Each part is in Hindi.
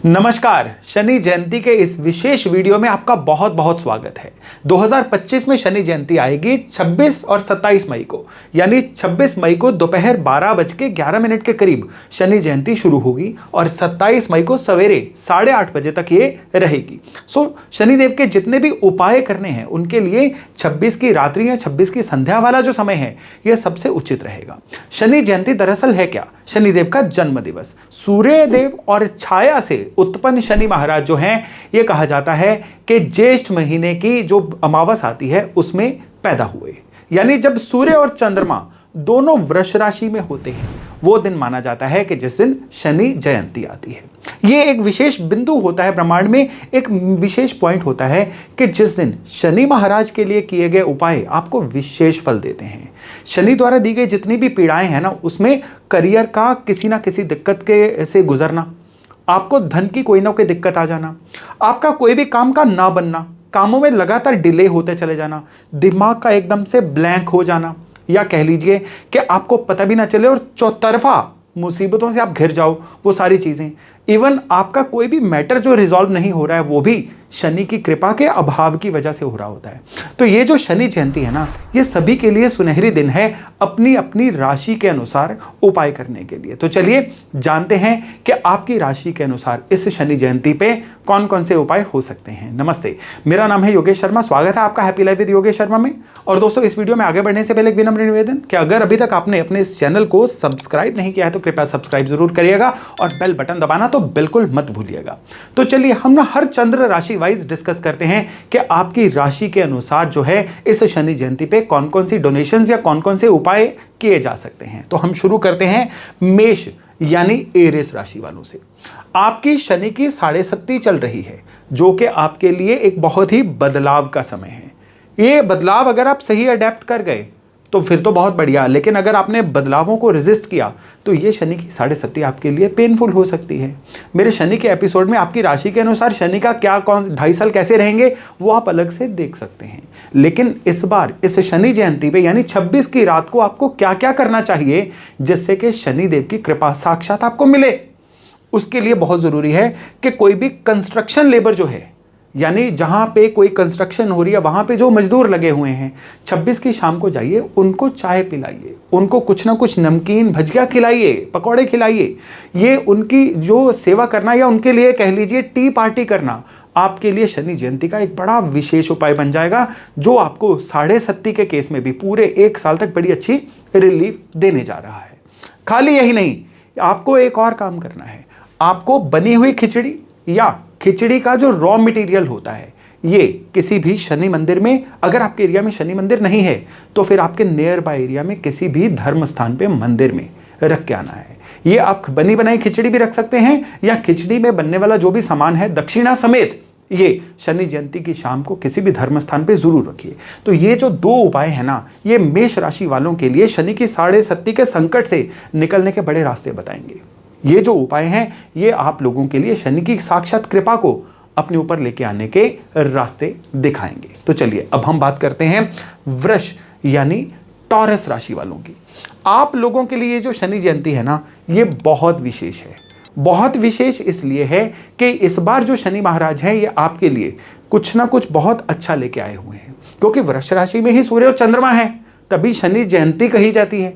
नमस्कार। शनि जयंती के इस विशेष वीडियो में आपका बहुत बहुत स्वागत है। 2025 में शनि जयंती आएगी 26 और 27 मई को, यानी 26 मई को दोपहर 12:11 के करीब शनि जयंती शुरू होगी और 27 मई को सवेरे 8:30 बजे तक ये रहेगी। शनिदेव के जितने भी उपाय करने हैं उनके लिए 26 की रात्रि या 26 की संध्या वाला जो समय है यह सबसे उचित रहेगा। शनि जयंती दरअसल है क्या? शनिदेव का जन्म दिवस। सूर्य देव और छाया से उत्पन्न शनि महाराज जो हैं, यह कहा जाता है कि ज्येष्ठ महीने की जो अमावस आती है उसमें पैदा हुए, यानी जब सूर्य और चंद्रमा दोनों वृष राशि में होते हैं वो दिन माना जाता है कि जिस दिन शनि जयंती आती है। यह एक विशेष बिंदु होता है ब्रह्मांड में, एक विशेष पॉइंट होता है कि जिस दिन शनि महाराज के लिए किए गए उपाय आपको विशेष फल देते हैं। शनि द्वारा दी गई जितनी भी पीड़ाएं हैं ना, उसमें करियर का किसी ना किसी दिक्कत के से गुजरना, आपको धन की कोई ना कोई दिक्कत आ जाना, आपका कोई भी काम का ना बनना, कामों में लगातार डिले होते चले जाना, दिमाग का एकदम से ब्लैंक हो जाना, या कह लीजिए कि आपको पता भी ना चले और चौतरफा मुसीबतों से आप घिर जाओ, वो सारी चीजें। इवन आपका कोई भी मैटर जो रिजॉल्व नहीं हो रहा है वो भी शनि की कृपा के अभाव की वजह से हो रहा होता है। तो ये जो शनि जयंती है ना, ये सभी के लिए सुनहरी दिन है अपनी अपनी राशि के अनुसार उपाय करने के लिए। तो चलिए जानते हैं कि आपकी राशि के अनुसार इस शनि जयंती पे कौन कौन से उपाय हो सकते हैं। नमस्ते, मेरा नाम है योगेश शर्मा। स्वागत है आपका happy life with Yogesh Sharma में। और दोस्तों, इस वीडियो में आगे बढ़ने से पहले एक विनम्र निवेदन कि अगर अभी तक आपने अपने इस चैनल को सब्सक्राइब नहीं किया है तो कृपया सब्सक्राइब जरूर करिएगा और बेल बटन दबाना तो बिल्कुल मत भूलिएगा। तो चलिए हम ना हर चंद्र राशि वाइज डिस्कस करते हैं कि आपकी राशि के अनुसार जो है इस शनि जयंती पे कौन कौन सी डोनेशंस या कौन कौन से उपाय किए जा सकते हैं। तो हम शुरू करते हैं मेष यानी एरिस राशि वालों से। आपकी शनि की 7.5 चल रही है, जो कि आपके लिए एक बहुत ही बदलाव का समय है। ये बदलाव अगर आप सही अडेप्ट कर गए तो फिर तो बहुत बढ़िया, लेकिन अगर आपने बदलावों को रेजिस्ट किया तो ये शनि की 7.5 आपके लिए पेनफुल हो सकती है। मेरे शनि के एपिसोड में आपकी राशि के अनुसार शनि का क्या कौन 2.5 साल कैसे रहेंगे वो आप अलग से देख सकते हैं। लेकिन इस बार इस शनि जयंती पे यानी 26 की रात को आपको क्या क्या करना चाहिए जिससे कि शनिदेव की कृपा साक्षात आपको मिले, उसके लिए बहुत जरूरी है कि कोई भी कंस्ट्रक्शन लेबर जो है, यानी जहां पे कोई कंस्ट्रक्शन हो रही है वहां पे जो मजदूर लगे हुए हैं, 26 की शाम को जाइए, उनको चाय पिलाइए, उनको कुछ ना कुछ नमकीन भजिया खिलाइए, पकौड़े खिलाइए। ये उनकी जो सेवा करना या उनके लिए कह लीजिए टी पार्टी करना आपके लिए शनि जयंती का एक बड़ा विशेष उपाय बन जाएगा, जो आपको 7.5 के केस में भी पूरे 1 साल तक बड़ी अच्छी रिलीफ देने जा रहा है। खाली यही नहीं, आपको एक और काम करना है। आपको बनी हुई खिचड़ी या खिचड़ी का जो रॉ मटेरियल होता है, ये किसी भी शनि मंदिर में, अगर आपके एरिया में शनि मंदिर नहीं है तो फिर आपके नियर बाय एरिया में किसी भी धर्म स्थान पे मंदिर में रख के आना है। ये आप बनी बनाई खिचड़ी भी रख सकते हैं या खिचड़ी में बनने वाला जो भी सामान है दक्षिणा समेत ये शनि जयंती की शाम को किसी भी धर्म स्थान पे जरूर रखिए। तो ये जो 2 उपाय है ना, ये मेष राशि वालों के लिए शनि की 7.5 के संकट से निकलने के बड़े रास्ते बताएंगे। ये जो उपाय हैं ये आप लोगों के लिए शनि की साक्षात कृपा को अपने ऊपर लेके आने के रास्ते दिखाएंगे। तो चलिए अब हम बात करते हैं वृष यानी टॉरस राशि वालों की। आप लोगों के लिए जो शनि जयंती है ना, ये बहुत विशेष है। बहुत विशेष इसलिए है कि इस बार जो शनि महाराज हैं ये आपके लिए कुछ ना कुछ बहुत अच्छा लेके आए हुए हैं, क्योंकि वृष राशि में ही सूर्य और चंद्रमा है, तभी शनि जयंती कही जाती है।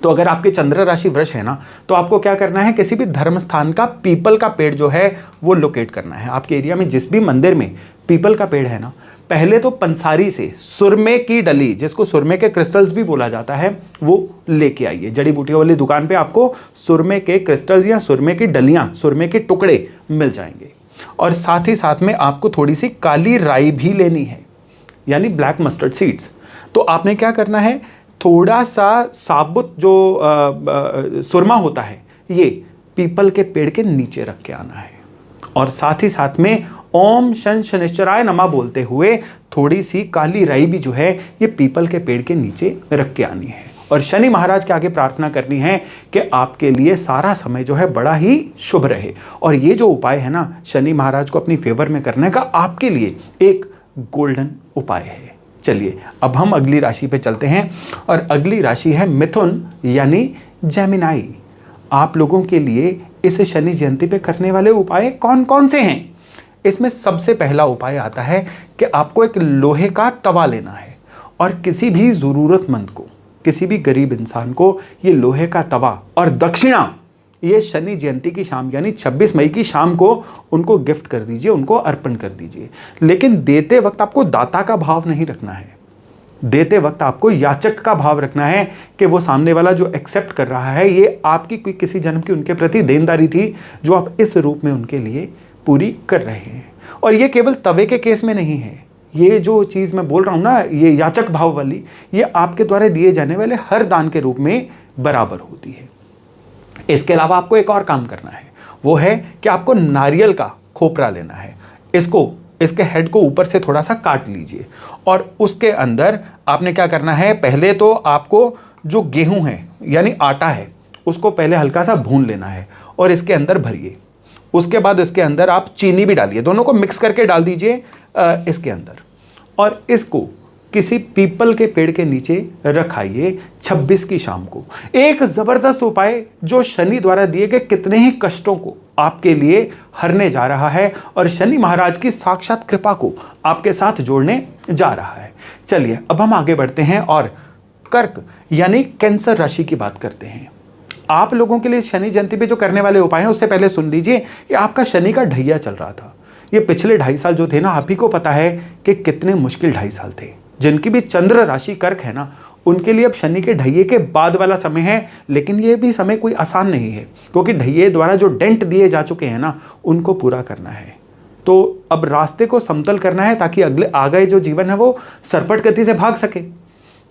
तो अगर आपके चंद्र राशि वृष है ना, तो आपको क्या करना है, किसी भी धर्म स्थान का पीपल का पेड़ जो है वो लोकेट करना है। आपके एरिया में जिस भी मंदिर में पीपल का पेड़ है ना, पहले तो पंसारी से सुरमे की डली, जिसको सुरमे के क्रिस्टल्स भी बोला जाता है, वो लेके आइए। जड़ी बूटियों वाली दुकान पे आपको सुरमे के क्रिस्टल्स या सुरमे की डलियां, सुरमे के टुकड़े मिल जाएंगे। और साथ ही साथ में आपको थोड़ी सी काली राई भी लेनी है, यानी ब्लैक मस्टर्ड सीड्स। तो आपने क्या करना है, थोड़ा सा साबुत जो सुरमा होता है ये पीपल के पेड़ के नीचे रख के आना है, और साथ ही साथ में ओम शन शनिश्चराय नमः बोलते हुए थोड़ी सी काली राई भी जो है ये पीपल के पेड़ के नीचे रख के आनी है। और शनि महाराज के आगे प्रार्थना करनी है कि आपके लिए सारा समय जो है बड़ा ही शुभ रहे। और ये जो उपाय है ना, शनि महाराज को अपनी फेवर में करने का आपके लिए एक गोल्डन उपाय है। चलिए अब हम अगली राशि पे चलते हैं, और अगली राशि है मिथुन यानी जेमिनाई। आप लोगों के लिए इस शनि जयंती पे करने वाले उपाय कौन कौन से हैं? इसमें सबसे पहला उपाय आता है कि आपको एक लोहे का तवा लेना है और किसी भी ज़रूरतमंद को, किसी भी गरीब इंसान को ये लोहे का तवा और दक्षिणा ये शनि जयंती की शाम यानी 26 मई की शाम को उनको गिफ्ट कर दीजिए, उनको अर्पण कर दीजिए। लेकिन देते वक्त आपको दाता का भाव नहीं रखना है, देते वक्त आपको याचक का भाव रखना है कि वो सामने वाला जो एक्सेप्ट कर रहा है ये आपकी कोई किसी जन्म की उनके प्रति देनदारी थी जो आप इस रूप में उनके लिए पूरी कर रहे हैं। और ये केवल तवे के केस में नहीं है, ये जो चीज़ मैं बोल रहा हूँ ना, ये याचक भाव वाली, ये आपके द्वारा दिए जाने वाले हर दान के रूप में बराबर होती है। इसके अलावा आपको एक और काम करना है, वो है कि आपको नारियल का खोपरा लेना है। इसके हेड को ऊपर से थोड़ा सा काट लीजिए और उसके अंदर आपने क्या करना है, पहले तो आपको जो गेहूं है यानी आटा है उसको पहले हल्का सा भून लेना है और इसके अंदर भरिए। उसके बाद इसके अंदर आप चीनी भी डालिए, दोनों को मिक्स करके डाल दीजिए इसके अंदर और इसको किसी पीपल के पेड़ के नीचे रखाइए 26 की शाम को। एक जबरदस्त उपाय जो शनि द्वारा दिए गए कितने ही कष्टों को आपके लिए हरने जा रहा है और शनि महाराज की साक्षात कृपा को आपके साथ जोड़ने जा रहा है। चलिए अब हम आगे बढ़ते हैं और कर्क यानी कैंसर राशि की बात करते हैं। आप लोगों के लिए शनि जयंती पे जो करने वाले उपाय हैं उससे पहले सुन लीजिए कि आपका शनि का ढैया चल रहा था। ये पिछले 2.5 साल जो थे ना, आप ही को पता है कि कितने मुश्किल 2.5 साल थे। जिनकी भी चंद्र राशि कर्क है ना, उनके लिए अब शनि के ढैये के बाद वाला समय है, लेकिन ये भी समय कोई आसान नहीं है क्योंकि ढैये द्वारा जो डेंट दिए जा चुके हैं ना, उनको पूरा करना है। तो अब रास्ते को समतल करना है ताकि अगले आगे जो जीवन है वो सरपट गति से भाग सके।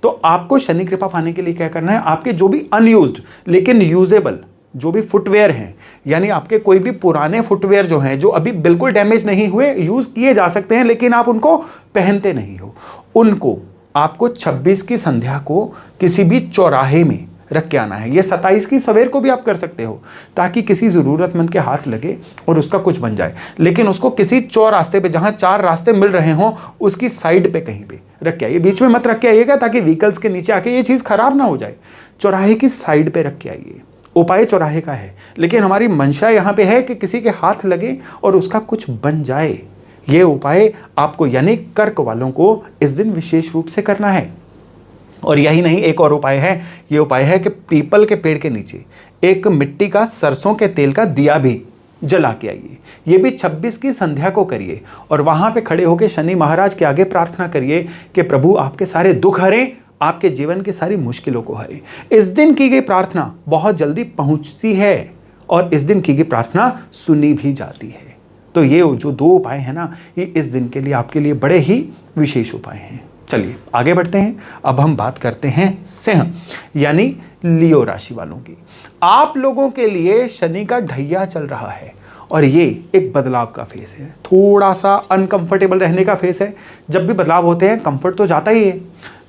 तो आपको शनि कृपा पाने के लिए क्या करना है, आपके जो भी अनयूज्ड लेकिन यूजेबल जो भी फुटवेयर हैं, यानी आपके कोई भी पुराने फुटवेयर जो हैं, जो अभी बिल्कुल डैमेज नहीं हुए, यूज किए जा सकते हैं लेकिन आप उनको पहनते नहीं हो, उनको आपको 26 की संध्या को किसी भी चौराहे में रख के आना है। ये 27 की सवेर को भी आप कर सकते हो ताकि किसी ज़रूरतमंद के हाथ लगे और उसका कुछ बन जाए, लेकिन उसको किसी चौरास्ते पे जहाँ 4 रास्ते मिल रहे हों उसकी साइड पे कहीं पे रख के आइए। बीच में मत रख के आइएगा ताकि व्हीकल्स के नीचे आके ये चीज़ खराब ना हो जाए। चौराहे की साइड पे रख के आइए। उपाय चौराहे का है लेकिन हमारी मंशा यहाँ पे है कि किसी के हाथ लगे और उसका कुछ बन जाए। ये उपाय आपको यानी कर्क वालों को इस दिन विशेष रूप से करना है। और यही नहीं, एक और उपाय है। ये उपाय है कि पीपल के पेड़ के नीचे एक मिट्टी का सरसों के तेल का दिया भी जला के आइए। ये भी 26 की संध्या को करिए और वहां पे खड़े होकर शनि महाराज के आगे प्रार्थना करिए कि प्रभु आपके सारे दुख हरें, आपके जीवन की सारी मुश्किलों को हरें। इस दिन की गई प्रार्थना बहुत जल्दी पहुंचती है और इस दिन की गई प्रार्थना सुनी भी जाती है। तो ये जो 2 उपाय हैं ना, ये इस दिन के लिए आपके लिए बड़े ही विशेष उपाय हैं। चलिए आगे बढ़ते हैं। अब हम बात करते हैं सिंह यानी लियो राशि वालों की। आप लोगों के लिए शनि का ढैया चल रहा है और ये एक बदलाव का फेस है, थोड़ा सा अनकंफर्टेबल रहने का फेस है। जब भी बदलाव होते हैं कंफर्ट तो जाता ही है।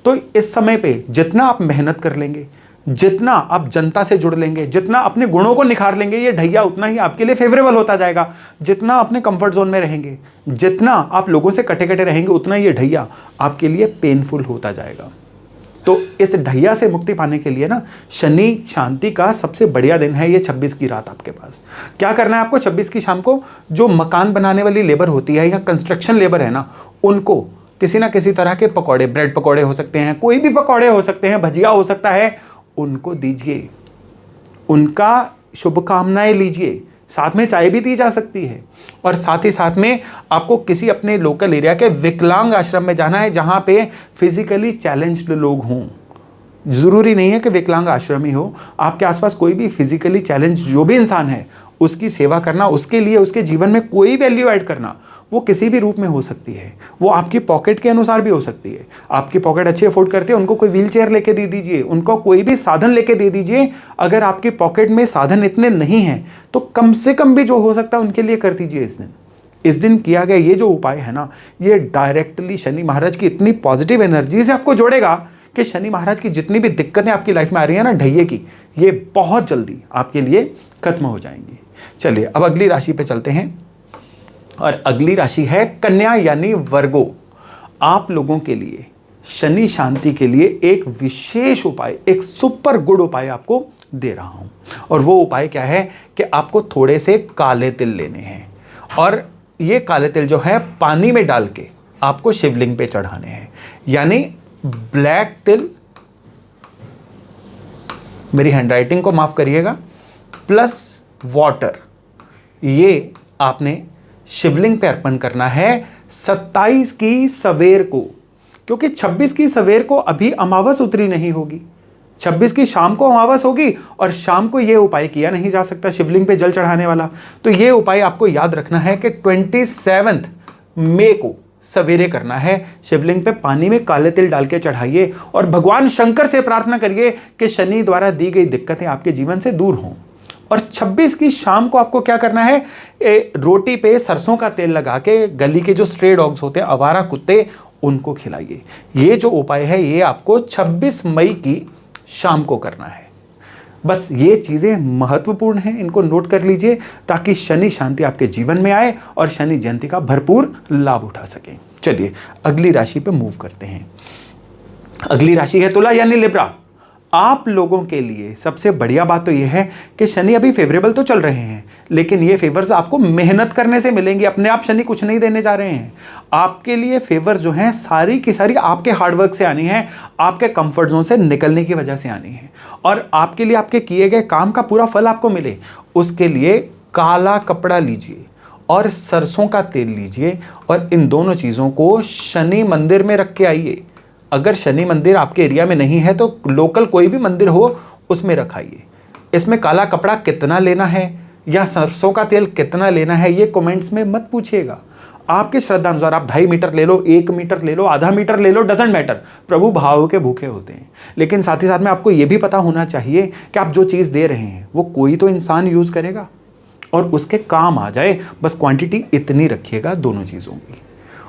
तो इस समय पे जितना आप मेहनत कर लेंगे, जितना आप जनता से जुड़ लेंगे, जितना अपने गुणों को निखार लेंगे, ये ढैया उतना ही आपके लिए फेवरेबल होता जाएगा। जितना अपने कंफर्ट जोन में रहेंगे, जितना आप लोगों से कटे कटे रहेंगे, उतना ये ढैया आपके लिए पेनफुल होता जाएगा। तो इस ढैया से मुक्ति पाने के लिए ना, शनि शांति का सबसे बढ़िया दिन है ये 26 की रात आपके पास। क्या करना है आपको 26 की शाम को, जो मकान बनाने वाली लेबर होती है या कंस्ट्रक्शन लेबर है ना, उनको किसी ना किसी तरह के पकौड़े, ब्रेड पकौड़े हो सकते हैं, कोई भी पकौड़े हो सकते हैं, भजिया हो सकता है, उनको दीजिए, उनका शुभकामनाएं लीजिए। साथ में चाय भी दी जा सकती है और साथ ही साथ में आपको किसी अपने लोकल एरिया के विकलांग आश्रम में जाना है जहां पे फिजिकली चैलेंज्ड लोग हों। जरूरी नहीं है कि विकलांग आश्रम ही हो, आपके आसपास कोई भी फिजिकली चैलेंज जो भी इंसान है उसकी सेवा करना, उसके लिए उसके जीवन में कोई वैल्यू ऐड करना, वो किसी भी रूप में हो सकती है। वो आपकी पॉकेट के अनुसार भी हो सकती है। आपकी पॉकेट अच्छी अफोर्ड करती है, उनको कोई व्हील चेयर लेके दे दीजिए, उनको कोई भी साधन लेके दे दीजिए। अगर आपकी पॉकेट में साधन इतने नहीं हैं तो कम से कम भी जो हो सकता है उनके लिए कर दीजिए। इस दिन किया गया ये जो उपाय है ना, ये डायरेक्टली शनि महाराज की इतनी पॉजिटिव एनर्जी से आपको जोड़ेगा कि शनि महाराज की जितनी भी दिक्कतें आपकी लाइफ में आ रही है ना ढैये की, ये बहुत जल्दी आपके लिए खत्म हो जाएंगी। चलिए अब अगली राशि पे चलते हैं और अगली राशि है कन्या यानी वर्गो। आप लोगों के लिए शनि शांति के लिए एक विशेष उपाय, एक सुपर गुड उपाय आपको दे रहा हूं। और वो उपाय क्या है कि आपको थोड़े से काले तिल लेने हैं और ये काले तिल जो है पानी में डाल के आपको शिवलिंग पे चढ़ाने हैं। यानी ब्लैक तिल, मेरी हैंडराइटिंग को माफ करिएगा, प्लस वाटर, ये आपने शिवलिंग पे अर्पण करना है 27 की सवेर को, क्योंकि 26 की सवेर को अभी अमावस उतरी नहीं होगी। 26 की शाम को अमावस होगी और शाम को यह उपाय किया नहीं जा सकता शिवलिंग पे जल चढ़ाने वाला। तो यह उपाय आपको याद रखना है कि 27 मई को सवेरे करना है। शिवलिंग पे पानी में काले तिल डाल के चढ़ाइए और भगवान शंकर से प्रार्थना करिए कि शनि द्वारा दी गई दिक्कतें आपके जीवन से दूर हों। और 26 की शाम को आपको क्या करना है, रोटी पे सरसों का तेल लगा के गली के जो स्ट्रे डॉग्स होते हैं, आवारा कुत्ते, उनको खिलाइए। ये जो उपाय है ये आपको 26 मई की शाम को करना है। बस ये चीज़ें महत्वपूर्ण हैं, इनको नोट कर लीजिए ताकि शनि शांति आपके जीवन में आए और शनि जयंती का भरपूर लाभ उठा सकें। चलिए अगली राशि पे मूव करते हैं। अगली राशि है तुला यानी लिब्रा। आप लोगों के लिए सबसे बढ़िया बात तो यह है कि शनि अभी फेवरेबल तो चल रहे हैं, लेकिन ये फेवर्स आपको मेहनत करने से मिलेंगे। अपने आप शनि कुछ नहीं देने जा रहे हैं। आपके लिए फेवर्स जो हैं सारी की सारी आपके हार्डवर्क से आनी है, आपके कंफर्ट जोन से निकलने की वजह से आनी है, और आपके लिए आपके किए गए काम का पूरा फल आपको मिले। उसके लिए काला कपड़ा लीजिए और सरसों का तेल लीजिए और इन दोनों चीज़ों को शनि मंदिर में रख के आइए। अगर शनि मंदिर आपके एरिया में नहीं है तो लोकल कोई भी मंदिर हो उसमें रखाइए। इसमें काला कपड़ा कितना लेना है या सरसों का तेल कितना लेना है ये कमेंट्स में मत पूछिएगा। आपके श्रद्धा अनुसार आप 2.5 मीटर ले लो, 1 मीटर ले लो, आधा मीटर ले लो, डजेंट मैटर। प्रभु भाव के भूखे होते हैं। लेकिन साथ ही साथ में आपको यह भी पता होना चाहिए कि आप जो चीज़ दे रहे हैं वो कोई तो इंसान यूज़ करेगा और उसके काम आ जाए। बस क्वांटिटी इतनी रखिएगा दोनों चीज़ों की।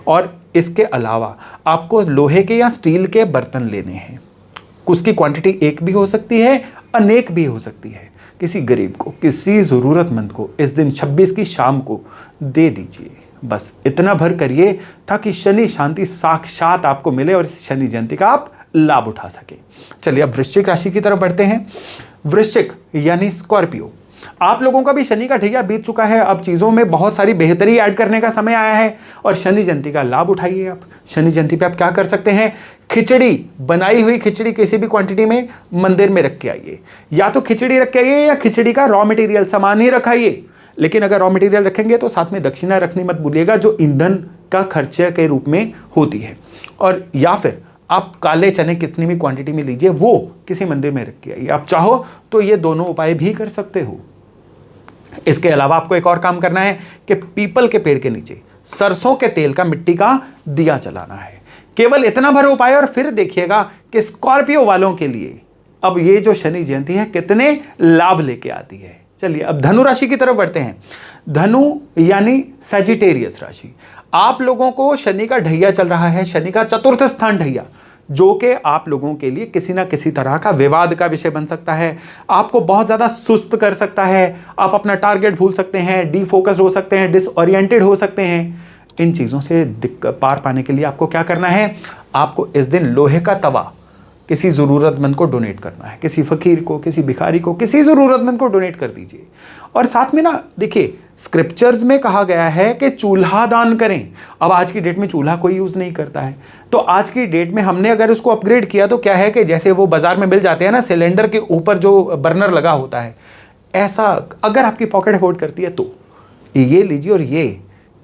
और इसके अलावा आपको लोहे के या स्टील के बर्तन लेने हैं। उसकी क्वांटिटी एक भी हो सकती है, अनेक भी हो सकती है। किसी गरीब को, किसी ज़रूरतमंद को इस दिन 26 की शाम को दे दीजिए। बस इतना भर करिए ताकि शनि शांति साक्षात आपको मिले और इस शनि जयंती का आप लाभ उठा सके। चलिए अब वृश्चिक राशि की तरफ बढ़ते हैं। वृश्चिक यानी स्कॉर्पियो। आप लोगों का भी शनि का ढैया बीत चुका है। अब चीज़ों में बहुत सारी बेहतरी ऐड करने का समय आया है और शनि जयंती का लाभ उठाइए। आप शनि जयंती पे आप क्या कर सकते हैं, खिचड़ी, बनाई हुई खिचड़ी किसी भी क्वांटिटी में मंदिर में रख के आइए। या तो खिचड़ी रख के आइए या खिचड़ी का रॉ मटेरियल सामान ही रखाइए। लेकिन अगर रॉ मटेरियल रखेंगे तो साथ में दक्षिणा रखनी मत भूलिएगा, जो ईंधन का खर्चे के रूप में होती है। और या फिर आप काले चने कितनी भी क्वांटिटी में लीजिए, वो किसी मंदिर में रख के आइए। आप चाहो तो ये दोनों उपाय भी कर सकते हो। इसके अलावा आपको एक और काम करना है कि पीपल के पेड़ के नीचे सरसों के तेल का मिट्टी का दिया जलाना है। केवल इतना भर उपाय और फिर देखिएगा कि स्कॉर्पियो वालों के लिए अब ये जो शनि जयंती है कितने लाभ लेके आती है। चलिए अब धनु राशि की तरफ बढ़ते हैं। धनु यानी सजिटेरियस राशि। आप लोगों को शनि का ढैया चल रहा है, शनि का चतुर्थ स्थान ढैया, जो कि आप लोगों के लिए किसी ना किसी तरह का विवाद का विषय बन सकता है। आपको बहुत ज़्यादा सुस्त कर सकता है। आप अपना टारगेट भूल सकते हैं, डीफोकस्ड हो सकते हैं, डिसओरिएंटेड हो सकते हैं। इन चीज़ों से पार पाने के लिए आपको क्या करना है, आपको इस दिन लोहे का तवा किसी ज़रूरतमंद को डोनेट करना है। किसी फ़कीर को, किसी भिखारी को, किसी ज़रूरतमंद को डोनेट कर दीजिए। और साथ में ना देखिए, स्क्रिप्चर्स में कहा गया है कि चूल्हा दान करें। अब आज की डेट में चूल्हा कोई यूज़ नहीं करता है, तो आज की डेट में हमने अगर उसको अपग्रेड किया तो क्या है कि जैसे वो बाज़ार में मिल जाते हैं ना, सिलेंडर के ऊपर जो बर्नर लगा होता है, ऐसा अगर आपकी पॉकेट अफोर्ड करती है तो ये लीजिए और ये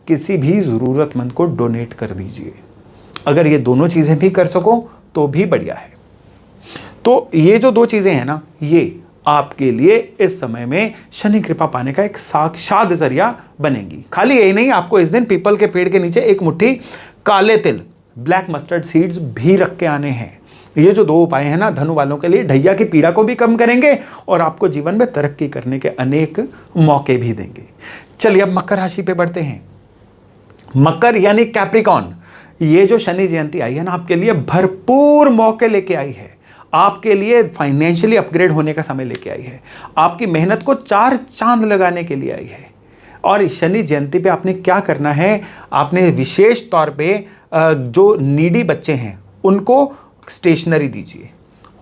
किसी भी ज़रूरतमंद को डोनेट कर दीजिए। अगर ये दोनों चीज़ें भी कर सको तो भी बढ़िया है। तो ये जो दो चीज़ें हैं ना, ये आपके लिए इस समय में शनि कृपा पाने का एक साक्षात जरिया बनेगी। खाली यही नहीं, आपको इस दिन पीपल के पेड़ के नीचे एक मुट्ठी काले तिल, ब्लैक मस्टर्ड सीड्स भी रख के आने हैं। ये जो दो उपाय हैं ना, धनु वालों के लिए ढैया की पीड़ा को भी कम करेंगे और आपको जीवन में तरक्की करने के अनेक मौके भी देंगे। चलिए अब मकर राशि पे बढ़ते हैं। मकर यानी कैप्रिकॉन। ये जो शनि जयंती आई है ना, आपके लिए भरपूर मौके लेके आई है। आपके लिए फाइनेंशियली अपग्रेड होने का समय लेके आई है। आपकी मेहनत को 4 चांद लगाने के लिए आई है। और शनि जयंती पे आपने क्या करना है, आपने विशेष तौर पे जो नीडी बच्चे हैं उनको स्टेशनरी दीजिए।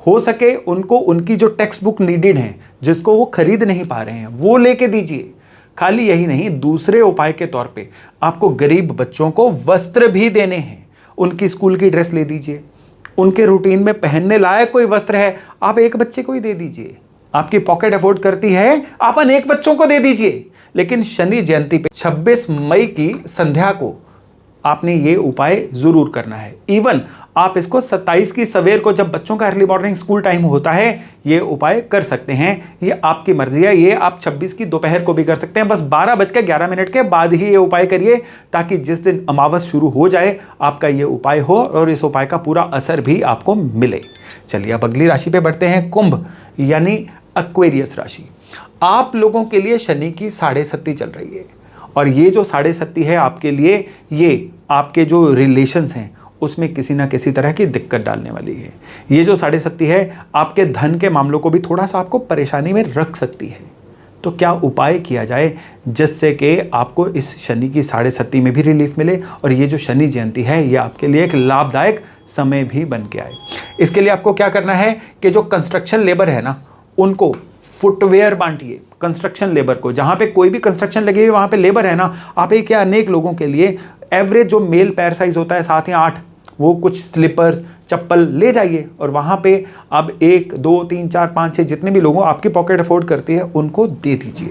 हो सके उनको उनकी जो टेक्स्ट बुक नीडेड है, जिसको वो खरीद नहीं पा रहे हैं, वो लेके दीजिए। खाली यही नहीं, दूसरे उपाय के तौर पे आपको गरीब बच्चों को वस्त्र भी देने हैं। उनकी स्कूल की ड्रेस ले दीजिए, उनके रूटीन में पहनने लायक कोई वस्त्र है, आप एक बच्चे को ही दे दीजिए। आपकी पॉकेट अफोर्ड करती है, आप अनेक बच्चों को दे दीजिए। लेकिन शनि जयंती पे 26 मई की संध्या को आपने ये उपाय जरूर करना है। इवन आप इसको 27 की सवेर को, जब बच्चों का अर्ली मॉर्निंग स्कूल टाइम होता है, ये उपाय कर सकते हैं। ये आपकी मर्जी है। ये आप 26 की दोपहर को भी कर सकते हैं। बस 12:11 के बाद ही ये उपाय करिए, ताकि जिस दिन अमावस शुरू हो जाए आपका ये उपाय हो और इस उपाय का पूरा असर भी आपको मिले। चलिए अब अगली राशि पे बढ़ते हैं, कुंभ यानी एक्वेरियस राशि। आप लोगों के लिए शनि की 6.5 चल रही है, और ये जो 6.5 है आपके लिए, ये आपके जो रिलेशंस हैं उसमें किसी ना किसी तरह की दिक्कत डालने वाली है। ये जो 6.5 है आपके धन के मामलों को भी थोड़ा सा आपको परेशानी में रख सकती है। तो क्या उपाय किया जाए जिससे कि आपको इस शनि की 6.5 में भी रिलीफ मिले और ये जो शनि जयंती है ये आपके लिए एक लाभदायक समय भी बन के आए। इसके लिए आपको क्या करना है कि जो कंस्ट्रक्शन लेबर है ना, उनको फुटवेयर बांटिए। कंस्ट्रक्शन लेबर को, जहां पे कोई भी कंस्ट्रक्शन लगी है वहां पे लेबर है ना, आप एक या अनेक लोगों के लिए एवरेज जो मेल पैर साइज होता है 7 या 8, वो कुछ स्लीपर्स चप्पल ले जाइए और वहां पे अब 1 2 3 4 5 6 जितने भी लोगों आपकी पॉकेट अफोर्ड करती है उनको दे दीजिए।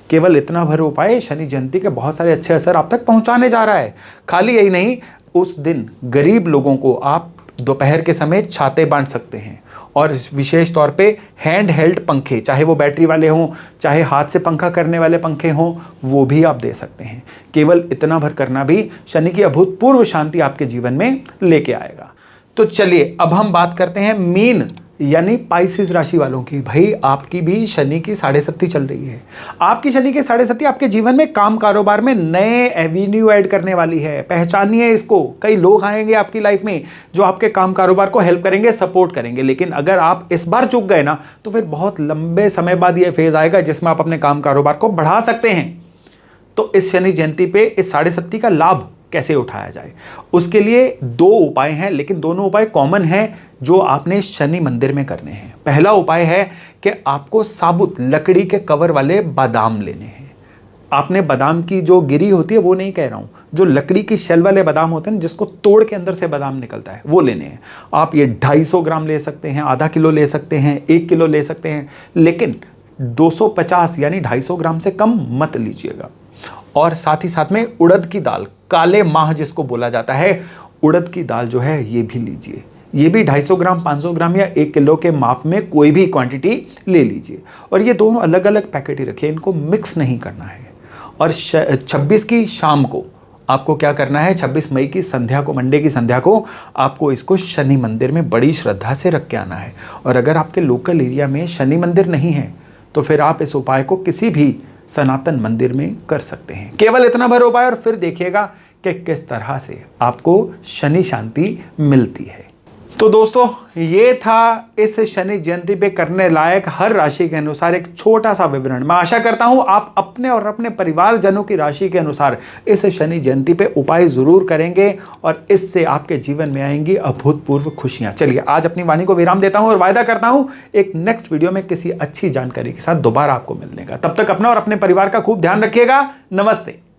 केवल इतना भर उपाय शनि जयंती के बहुत सारे अच्छे असर आप तक पहुंचाने जा रहा है। खाली यही नहीं, उस दिन गरीब लोगों को आप दोपहर के समय छाते बांट सकते हैं, और विशेष तौर पे हैंड हेल्ड पंखे, चाहे वो बैटरी वाले हों चाहे हाथ से पंखा करने वाले पंखे हों, वो भी आप दे सकते हैं। केवल इतना भर करना भी शनि की अभूतपूर्व शांति आपके जीवन में लेके आएगा। तो चलिए अब हम बात करते हैं मीन यानी पाइसेस राशि वालों की। भाई आपकी भी शनि की 6.5 चल रही है। आपकी शनि की 6.5 आपके जीवन में काम कारोबार में नए एवेन्यू ऐड करने वाली है। पहचानिए इसको। कई लोग आएंगे आपकी लाइफ में जो आपके काम कारोबार को हेल्प करेंगे, सपोर्ट करेंगे। लेकिन अगर आप इस बार चूक गए ना, तो फिर बहुत लंबे समय बाद यह फेज आएगा जिसमें आप अपने काम कारोबार को बढ़ा सकते हैं। तो इस शनि जयंती पे इस 6.5 का लाभ कैसे उठाया जाए, उसके लिए 2 उपाय हैं, लेकिन दोनों उपाय कॉमन हैं जो आपने शनि मंदिर में करने हैं। पहला उपाय है कि आपको साबुत लकड़ी के कवर वाले बादाम लेने हैं। आपने बादाम की जो गिरी होती है वो नहीं कह रहा हूं, जो लकड़ी की शेल वाले बादाम होते हैं जिसको तोड़ के अंदर से बादाम निकलता है, वो लेने हैं। आप ये 250 ग्राम ले सकते हैं, आधा किलो ले सकते हैं, 1 किलो ले सकते हैं, लेकिन 250 यानी 250 ग्राम से कम मत लीजिएगा। और साथ ही साथ में उड़द की दाल, काले माह जिसको बोला जाता है, उड़द की दाल जो है ये भी लीजिए। ये भी 250 ग्राम, 500 ग्राम या 1 किलो के माप में कोई भी क्वांटिटी ले लीजिए। और ये दोनों अलग अलग पैकेट ही रखिए, इनको मिक्स नहीं करना है। और 26 की शाम को आपको क्या करना है, 26 मई की संध्या को, मंडे की संध्या को आपको इसको शनि मंदिर में बड़ी श्रद्धा से रख के आना है। और अगर आपके लोकल एरिया में शनि मंदिर नहीं है तो फिर आप इस उपाय को किसी भी सनातन मंदिर में कर सकते हैं। केवल इतना भर उपाय और फिर देखिएगा कि किस तरह से आपको शनि शांति मिलती है। तो दोस्तों ये था इस शनि जयंती पे करने लायक हर राशि के अनुसार एक छोटा सा विवरण। मैं आशा करता हूं आप अपने और अपने परिवारजनों की राशि के अनुसार इस शनि जयंती पे उपाय जरूर करेंगे और इससे आपके जीवन में आएंगी अभूतपूर्व खुशियां। चलिए आज अपनी वाणी को विराम देता हूं और वायदा करता हूं एक नेक्स्ट वीडियो में किसी अच्छी जानकारी के साथ दोबारा आपको मिलने का। तब तक अपना और अपने परिवार का खूब ध्यान रखिएगा। नमस्ते।